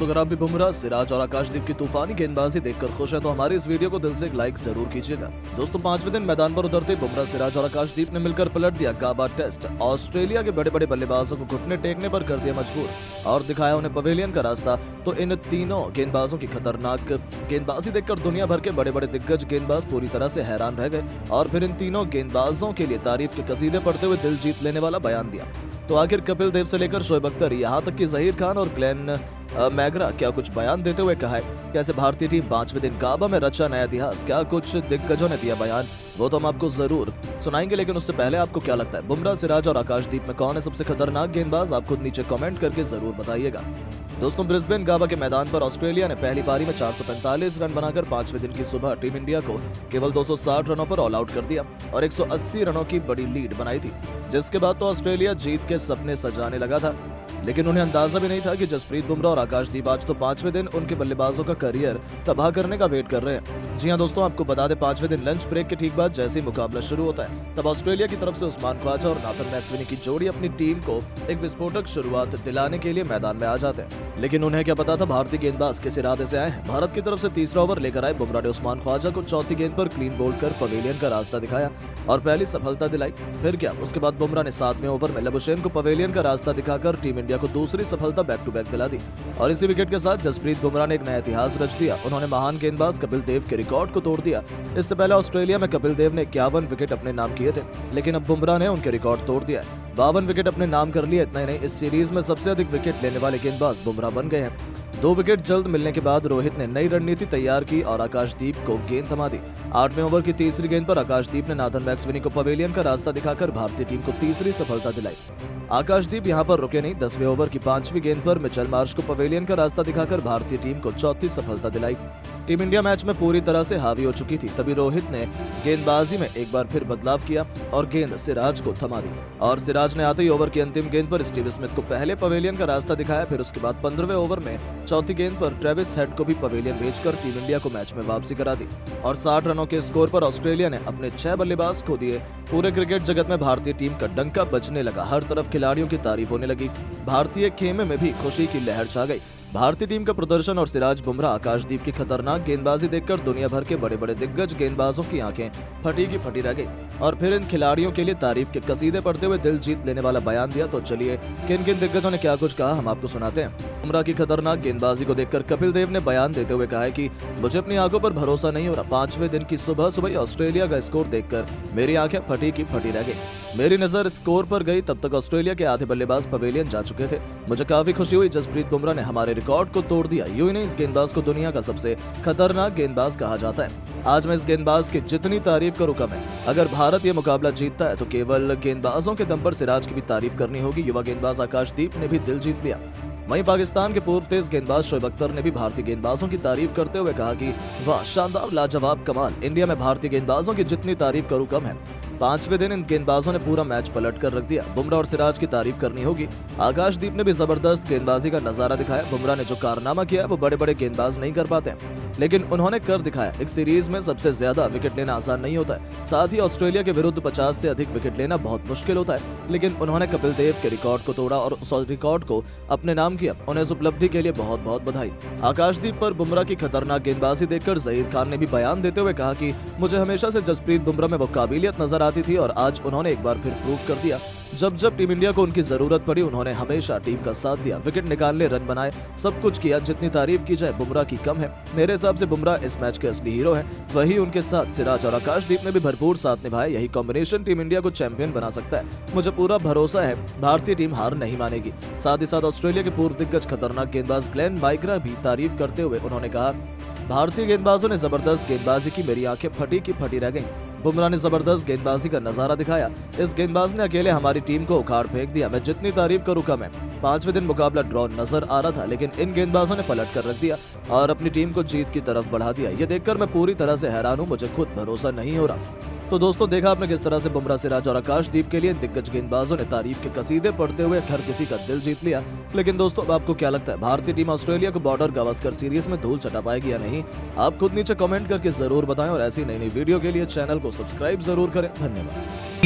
अगर आप भी बुमराह, सिराज और आकाशदीप की तूफानी गेंदबाजी देखकर खुश हैं तो हमारे इस वीडियो को दिल से एक लाइक जरूर कीजिएगा। दोस्तों, 5वें दिन मैदान पर उतरते बुमराह, सिराज और आकाशदीप ने मिलकर पलट दिया गाबा टेस्ट। ऑस्ट्रेलिया के बड़े बड़े बल्लेबाजों को घुटने टेकने पर कर दिया मजबूर और दिखाया उन्हें पवेलियन का रास्ता। तो इन तीनों गेंदबाजों की खतरनाक गेंदबाजी देखकर दुनिया भर के बड़े बड़े दिग्गज गेंदबाज पूरी तरह से हैरान रह गए और फिर इन तीनों गेंदबाजों के लिए तारीफ के कसीदे पढ़ते हुए दिल जीत लेने वाला बयान दिया। तो आखिर कपिल देव से लेकर शोएब अख्तर, यहाँ तक कि जहीर खान और ग्लेन मैकग्रा क्या कुछ बयान देते हुए कहा है। कैसे भारतीय टीम 5वें दिन गाबा में रचा नया इतिहास, क्या कुछ दिग्गजों ने दिया बयान, वो तो हम आपको जरूर सुनाएंगे। लेकिन उससे पहले आपको क्या लगता है, बुमराह, सिराज और आकाशदीप में कौन है सबसे खतरनाक गेंदबाज? आप खुद नीचे कमेंट करके जरूर बताइएगा। दोस्तों, ब्रिस्बेन गाबा के मैदान पर ऑस्ट्रेलिया ने पहली पारी में 445 रन बनाकर 5वें दिन की सुबह टीम इंडिया को केवल 260 रनों पर ऑल आउट कर दिया और 180 रनों की बड़ी लीड बनाई थी। जिसके बाद तो ऑस्ट्रेलिया जीत के सपने सजाने लगा था, लेकिन उन्हें अंदाजा भी नहीं था कि जसप्रीत बुमराह और आकाशदीप आज तो 5वें दिन उनके बल्लेबाजों का करियर तबाह करने का वेट कर रहे हैं। जी हां दोस्तों, आपको बता दें, 5वें दिन लंच ब्रेक के ठीक बाद जैसे ही मुकाबला शुरू होता है तब ऑस्ट्रेलिया की तरफ से उस्मान ख्वाजा और नाथन मैक्सवेल की जोड़ी अपनी टीम को एक विस्फोटक शुरुआत दिलाने के लिए मैदान में आ जाते हैं। लेकिन उन्हें क्या पता था भारतीय गेंदबाज किस इरादे से आए हैं। भारत की तरफ से तीसरा ओवर लेकर आए बुमराह ने उस्मान ख्वाजा को चौथी गेंद पर क्लीन बोल्ड कर पवेलियन का रास्ता दिखाया और पहली सफलता दिलाई। फिर क्या, उसके बाद बुमराह ने 7वें ओवर में लबुशेन को पवेलियन का रास्ता दिखाकर टीम इंडिया को दूसरी सफलता बैक टू बैक दिला दी और इसी विकेट के साथ जसप्रीत बुमराह ने एक नया इतिहास रच दिया। उन्होंने महान गेंदबाज कपिल देव के रिकॉर्ड को तोड़ दिया। इससे पहले ऑस्ट्रेलिया में कपिल देव ने 51 विकेट अपने नाम किए थे, लेकिन अब बुमराह ने उनके रिकॉर्ड तोड़ दिया है। 52 विकेट अपने नाम कर लिए। इतना ही नहीं, इस सीरीज में सबसे अधिक विकेट लेने वाले गेंदबाज बुमराह बन गए हैं। 2 विकेट जल्द मिलने के बाद रोहित ने नई रणनीति तैयार की और आकाशदीप को गेंद थमा दी। 8वें ओवर की तीसरी गेंद पर आकाशदीप ने नाथन मैक्सवेल को पवेलियन का रास्ता दिखाकर भारतीय टीम को तीसरी सफलता दिलाई। आकाशदीप यहां पर रुके नहीं, 10वें ओवर की 5वीं गेंद पर मिचेल मार्श को पवेलियन का रास्ता दिखाकर भारतीय टीम को चौथी सफलता दिलाई। टीम इंडिया मैच में पूरी तरह से हावी हो चुकी थी, तभी रोहित ने गेंदबाजी में एक बार फिर बदलाव किया और गेंद सिराज को थमा दी और सिराज ने आते ही ओवर की अंतिम गेंद पर स्टीव स्मिथ को पहले पवेलियन का रास्ता दिखाया। फिर उसके बाद 15वें ओवर में चौथी गेंद पर ट्रेविस हेड को भी पवेलियन भेजकर टीम इंडिया को मैच में वापसी करा दी और 60 रनों के स्कोर पर ऑस्ट्रेलिया ने अपने 6 बल्लेबाज खो दिए। पूरे क्रिकेट जगत में भारतीय टीम का डंका बजने लगा, हर तरफ खिलाड़ियों की तारीफ होने लगी। भारतीय खेमे में भी खुशी की लहर छा गई। भारतीय टीम का प्रदर्शन और सिराज, बुमराह, आकाशदीप की खतरनाक गेंदबाजी देखकर दुनिया भर के बड़े बड़े दिग्गज गेंदबाजों की आंखें फटी की फटी रह गई और फिर इन खिलाड़ियों के लिए तारीफ के कसीदे पढ़ते हुए दिल जीत लेने वाला बयान दिया। तो चलिए, किन किन दिग्गजों ने क्या कुछ कहा हम आपको सुनाते हैं। बुमराह की खतरनाक गेंदबाजी को देखकर कपिल देव ने बयान देते हुए कहा है कि मुझे अपनी आंखों पर भरोसा नहीं हो रहा। 5वें दिन की सुबह सुबह ऑस्ट्रेलिया का स्कोर देखकर मेरी आंखें फटी की फटी रह गई। मेरी नजर स्कोर पर गई, तब तक ऑस्ट्रेलिया के आधे बल्लेबाज पवेलियन जा चुके थे। मुझे काफी खुशी हुई, जसप्रीत बुमराह ने हमारे रिकॉर्ड को तोड़ दिया। यूं ही नहीं, इस गेंदबाज को दुनिया का सबसे खतरनाक गेंदबाज कहा जाता है। आज मैं इस गेंदबाज की जितनी तारीफ करूं कम है। अगर भारत ये मुकाबला जीतता है तो केवल गेंदबाजों के दम पर सिराज की भी तारीफ करनी होगी। युवा गेंदबाज आकाशदीप ने भी दिल जीत लिया। वहीं पाकिस्तान के पूर्व तेज गेंदबाज शोएब अख्तर ने भी भारतीय गेंदबाजों की तारीफ करते हुए कहा कि वाह, शानदार, लाजवाब, कमाल। इंडिया में भारतीय गेंदबाजों की जितनी तारीफ करूं कम है। 5वें दिन इन गेंदबाजों ने पूरा मैच पलट कर रख दिया। बुमराह और सिराज की तारीफ करनी होगी। आकाशदीप ने भी जबरदस्त गेंदबाजी का नजारा दिखाया। बुमराह ने जो कारनामा किया वो बड़े बड़े गेंदबाज नहीं कर पाते, लेकिन उन्होंने कर दिखाया। एक सीरीज में सबसे ज्यादा विकेट लेना आसान नहीं होता है, साथ ही ऑस्ट्रेलिया के विरुद्ध 50 से अधिक विकेट लेना बहुत मुश्किल होता है, लेकिन उन्होंने कपिल देव के रिकॉर्ड को तोड़ा और उस रिकॉर्ड को अपने नाम किया। उन्हें इस उपलब्धि के लिए बहुत बहुत बधाई। आकाशदीप पर बुमराह की खतरनाक गेंदबाजी देखकर जहीर खान ने भी बयान देते हुए कहा कि मुझे हमेशा से जसप्रीत बुमराह में वो काबिलियत नजर आती थी और आज उन्होंने एक बार फिर प्रूव कर दिया। जब जब टीम इंडिया को उनकी जरूरत पड़ी उन्होंने हमेशा टीम का साथ दिया, विकेट निकालने, रन बनाए, सब कुछ किया। जितनी तारीफ की जाए बुमराह की कम है। मेरे हिसाब से बुमराह इस मैच के असली हीरो हैं। वही उनके साथ सिराज और आकाशदीप ने भी भरपूर साथ निभाया। यही कॉम्बिनेशन टीम इंडिया को चैंपियन बना सकता है। मुझे पूरा भरोसा है भारतीय टीम हार नहीं मानेगी। साथ ही साथ ऑस्ट्रेलिया के पूर्व दिग्गज खतरनाक गेंदबाज ग्लेन मैकग्रा भी तारीफ करते हुए उन्होंने कहा, भारतीय गेंदबाजों ने जबरदस्त गेंदबाजी की, मेरी आंखें फटी की फटी रह गईं। बुमराह ने जबरदस्त गेंदबाजी का नजारा दिखाया। इस गेंदबाज ने अकेले हमारी टीम को उखाड़ फेंक दिया। मैं जितनी तारीफ करूं कम है। 5वें दिन मुकाबला ड्रॉ नजर आ रहा था, लेकिन इन गेंदबाजों ने पलट कर रख दिया और अपनी टीम को जीत की तरफ बढ़ा दिया। ये देखकर मैं पूरी तरह से हैरान हूं, मुझे खुद भरोसा नहीं हो रहा। तो दोस्तों, देखा आपने किस तरह से बुमराह, सिराज और आकाशदीप के लिए दिग्गज गेंदबाजों ने तारीफ के कसीदे पढ़ते हुए हर किसी का दिल जीत लिया। लेकिन दोस्तों, अब आपको क्या लगता है, भारतीय टीम ऑस्ट्रेलिया को बॉर्डर गावस्कर सीरीज में धूल चटा पाएगी या नहीं? आप खुद नीचे कमेंट करके जरूर बताएं और ऐसी नई नई वीडियो के लिए चैनल को सब्सक्राइब जरूर करें। धन्यवाद।